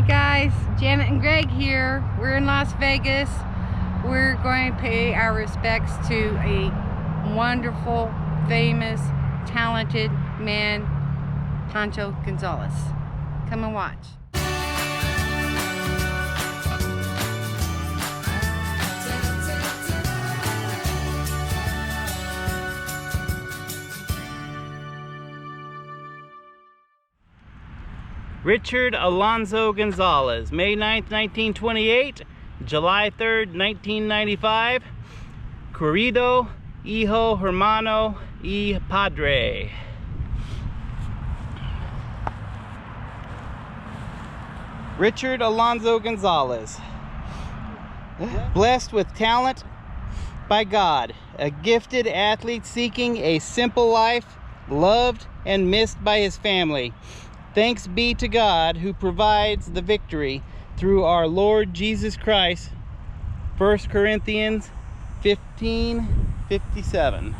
Hi guys, Janet and Greg here. We're in Las Vegas. We're going to pay our respects to a wonderful, famous, talented man, Pancho Gonzalez. Come and watch. Richard Alonzo Gonzalez, May 9th, 1928, July 3rd, 1995. Querido hijo hermano y padre. Richard Alonzo Gonzalez, blessed with talent by God, a gifted athlete seeking a simple life, loved and missed by his family. Thanks be to God who provides the victory through our Lord Jesus Christ. 1 Corinthians 15:57.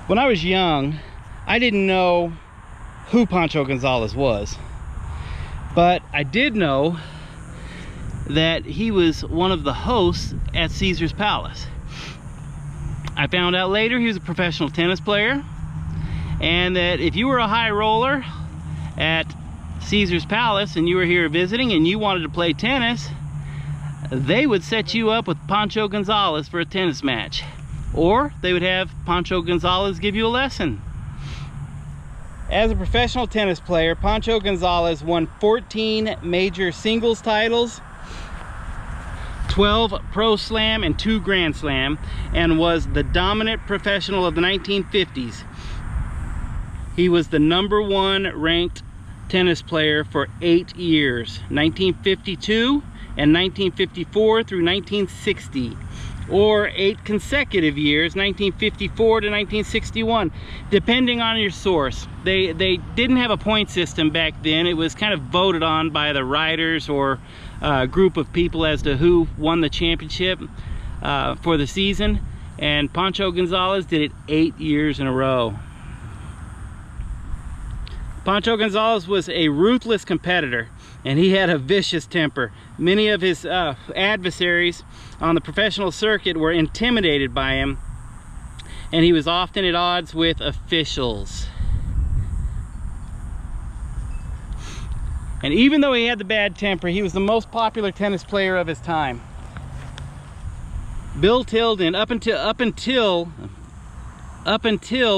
When I was young, I didn't know who Pancho Gonzalez was, but I did know that he was one of the hosts at Caesar's Palace. I found out later he was a professional tennis player, and that if you were a high roller at Caesar's Palace and you were here visiting and you wanted to play tennis, they would set you up with Pancho Gonzalez for a tennis match, or they would have Pancho Gonzalez give you a lesson. As a professional tennis player, Pancho Gonzalez won 14 major singles titles, 12 Pro Slam and 2 Grand Slam, and was the dominant professional of the 1950s. He was the #1 ranked tennis player for 8 years, 1952 and 1954 through 1960, or 8 consecutive years, 1954 to 1961, depending on your source. They didn't have a point system back then. It was kind of voted on by the writers or a group of people as to who won the championship for the season, and Pancho Gonzalez did it 8 years in a row. Pancho Gonzalez was a ruthless competitor, and he had a vicious temper. Many of his adversaries on the professional circuit were intimidated by him, and he was often at odds with officials. And even though he had the bad temper, he was the most popular tennis player of his time. Bill Tilden, up until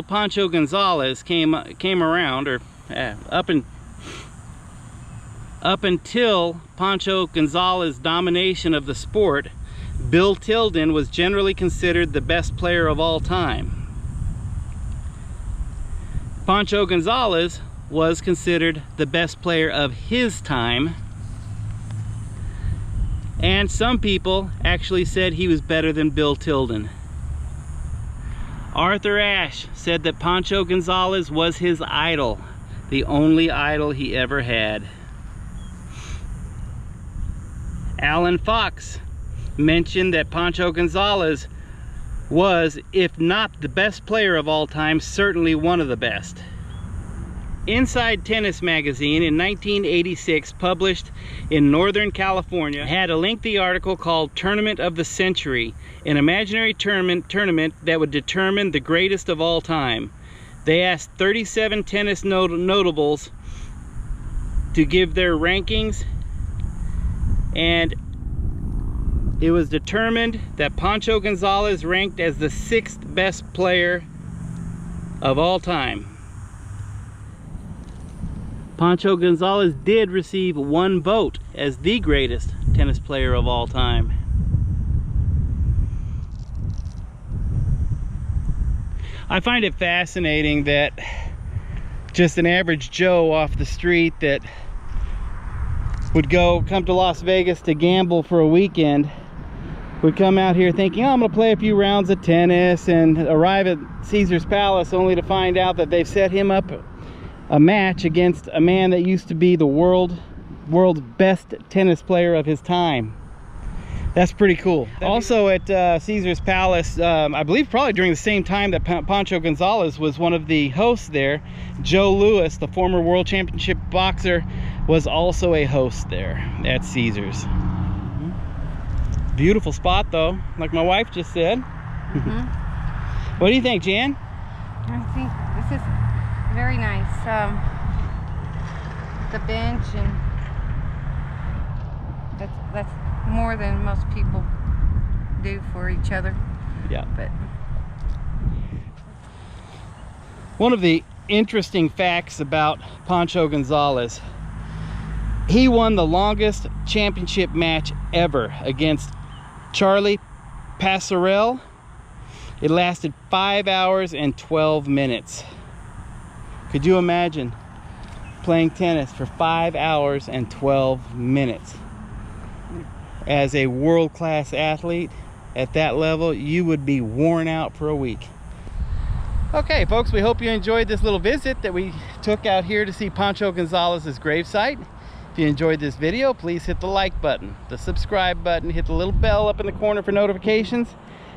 Pancho Gonzalez came around, or up until Pancho Gonzalez's domination of the sport, Bill Tilden was generally considered the best player of all time. Pancho Gonzalez was considered the best player of his time, and some people actually said he was better than Bill Tilden. Arthur Ashe said that Pancho Gonzalez was his idol, the only idol he ever had. Alan Fox mentioned that Pancho Gonzalez was, if not the best player of all time, certainly one of the best. Inside Tennis magazine in 1986, published in Northern California, had a lengthy article called Tournament of the Century, an imaginary tournament that would determine the greatest of all time. They asked 37 tennis notables to give their rankings, and it was determined that Pancho Gonzalez ranked as the 6th best player of all time. Pancho Gonzalez did receive 1 vote as the greatest tennis player of all time. I find it fascinating that just an average Joe off the street that would come to Las Vegas to gamble for a weekend would come out here thinking, oh, I'm gonna play a few rounds of tennis, and arrive at Caesar's Palace only to find out that they've set him up a match against a man that used to be the world's best tennis player of his time. That's pretty cool. Also at Caesar's Palace, I believe probably during the same time that Pancho Gonzalez was one of the hosts there, Joe Louis, the former world championship boxer, was also a host there at Caesar's. Beautiful spot though, like my wife just said. What do you think, Jan? I think this is very nice. The bench, and that's more than most people do for each other. Yeah. But one of the interesting facts about Pancho Gonzalez, he won the longest championship match ever against Charlie Passerelle. It lasted 5 hours and 12 minutes. Could you imagine playing tennis for 5 hours and 12 minutes? As a world-class athlete at that level, you would be worn out for a week. Okay, folks, we hope you enjoyed this little visit that we took out here to see Pancho Gonzalez's gravesite. If you enjoyed this video, please hit the like button, the subscribe button, hit the little bell up in the corner for notifications.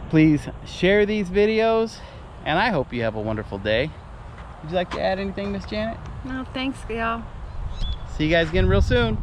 Please share these videos, and I hope you have a wonderful day. Would you like to add anything, Miss Janet? no, thanks, y'all. See you guys again real soon.